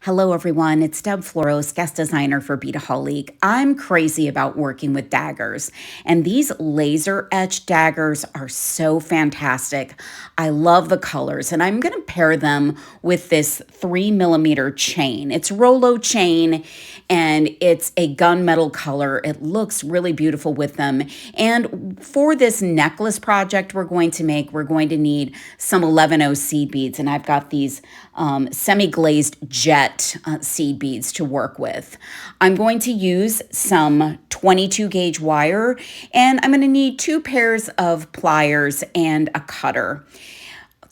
Hello, everyone. It's Deb Floros, guest designer for Beadaholic. I'm crazy about working with daggers, and these laser etched daggers are so fantastic. I love the colors, and I'm going to pair them with this 3mm chain. It's Rolo chain, and it's a gunmetal color. It looks really beautiful with them. And for this necklace project we're going to need some 11O seed beads, and I've got these semi-glazed jet seed beads to work with. I'm going to use some 22 gauge wire, and I'm going to need 2 pairs of pliers and a cutter.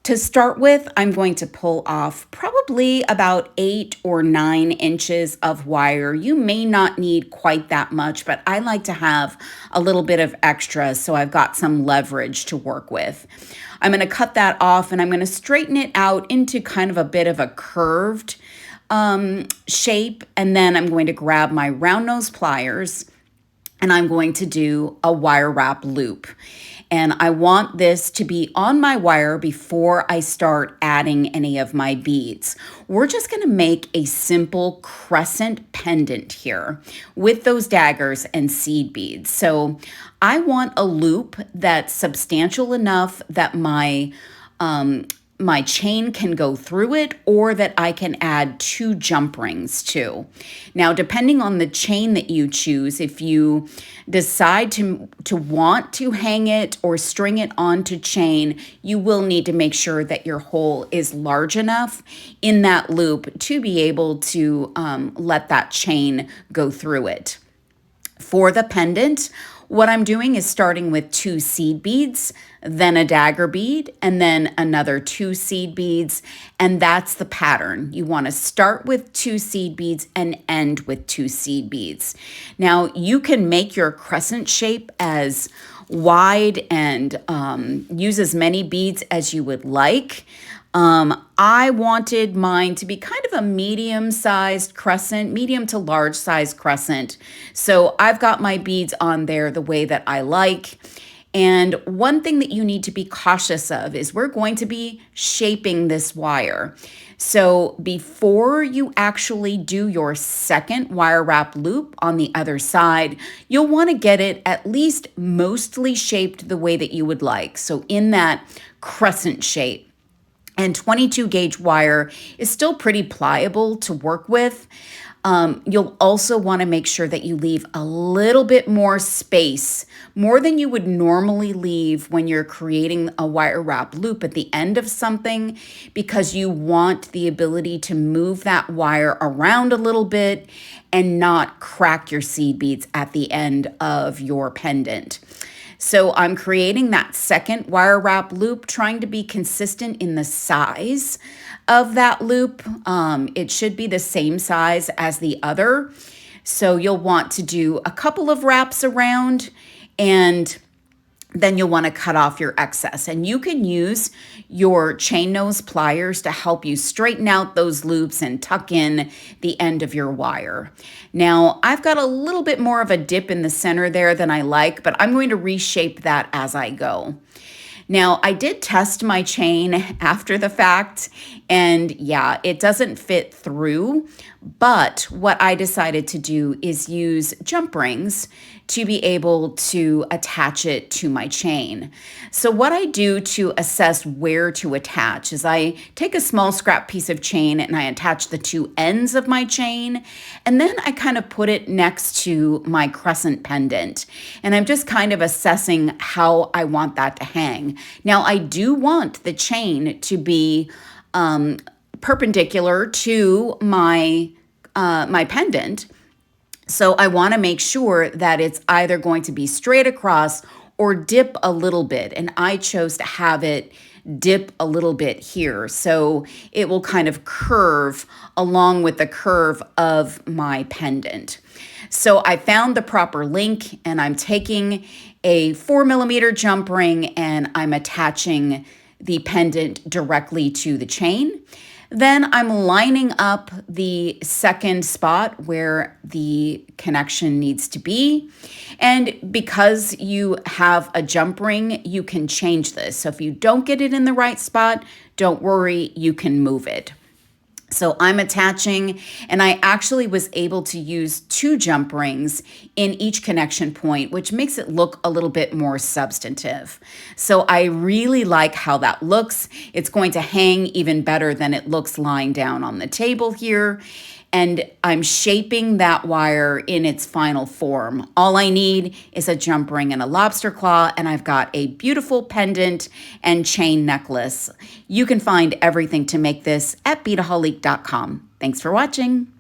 To start with, I'm going to pull off probably about 8 or 9 inches of wire. You may not need quite that much, but I like to have a little bit of extra so I've got some leverage to work with. I'm going to cut that off and I'm going to straighten it out into kind of a bit of a curved shape. And then I'm going to grab my round nose pliers and I'm going to do a wire wrap loop. And I want this to be on my wire before I start adding any of my beads. We're just going to make a simple crescent pendant here with those daggers and seed beads. So I want a loop that's substantial enough that my chain can go through it, or that I can add 2 jump rings to. Now, depending on the chain that you choose, if you decide to want to hang it or string it onto chain, you will need to make sure that your hole is large enough in that loop to be able to let that chain go through it. For the pendant, what I'm doing is starting with 2 seed beads, then a dagger bead, and then another 2 seed beads, and that's the pattern. You want to start with 2 seed beads and end with 2 seed beads. Now, you can make your crescent shape as wide and use as many beads as you would like. I wanted mine to be kind of a medium-sized crescent, medium to large-sized crescent. So I've got my beads on there the way that I like. And one thing that you need to be cautious of is we're going to be shaping this wire. So before you actually do your second wire wrap loop on the other side, you'll want to get it at least mostly shaped the way that you would like. So in that crescent shape. And 22 gauge wire is still pretty pliable to work with. You'll also want to make sure that you leave a little bit more space, more than you would normally leave when you're creating a wire wrap loop at the end of something, because you want the ability to move that wire around a little bit and not crack your seed beads at the end of your pendant. So I'm creating that second wire wrap loop, trying to be consistent in the size of that loop. It should be the same size as the other. So you'll want to do a couple of wraps around, and then you'll want to cut off your excess. And you can use your chain nose pliers to help you straighten out those loops and tuck in the end of your wire. Now, I've got a little bit more of a dip in the center there than I like, but I'm going to reshape that as I go. Now, I did test my chain after the fact, and yeah, it doesn't fit through, but what I decided to do is use jump rings to be able to attach it to my chain. So what I do to assess where to attach is I take a small scrap piece of chain and I attach the 2 ends of my chain, and then I kind of put it next to my crescent pendant. And I'm just kind of assessing how I want that to hang. Now, I do want the chain to be perpendicular to my pendant. So I want to make sure that it's either going to be straight across or dip a little bit. And I chose to have it dip a little bit here. So it will kind of curve along with the curve of my pendant. So I found the proper link, and I'm taking a 4mm jump ring and I'm attaching the pendant directly to the chain. Then I'm lining up the second spot where the connection needs to be. And because you have a jump ring, you can change this. So if you don't get it in the right spot, don't worry, you can move it. So I'm attaching, and I actually was able to use 2 jump rings in each connection point, which makes it look a little bit more substantive. So I really like how that looks. It's going to hang even better than it looks lying down on the table here. And I'm shaping that wire in its final form. All I need is a jump ring and a lobster claw, and I've got a beautiful pendant and chain necklace. You can find everything to make this at beadaholique.com. Thanks for watching.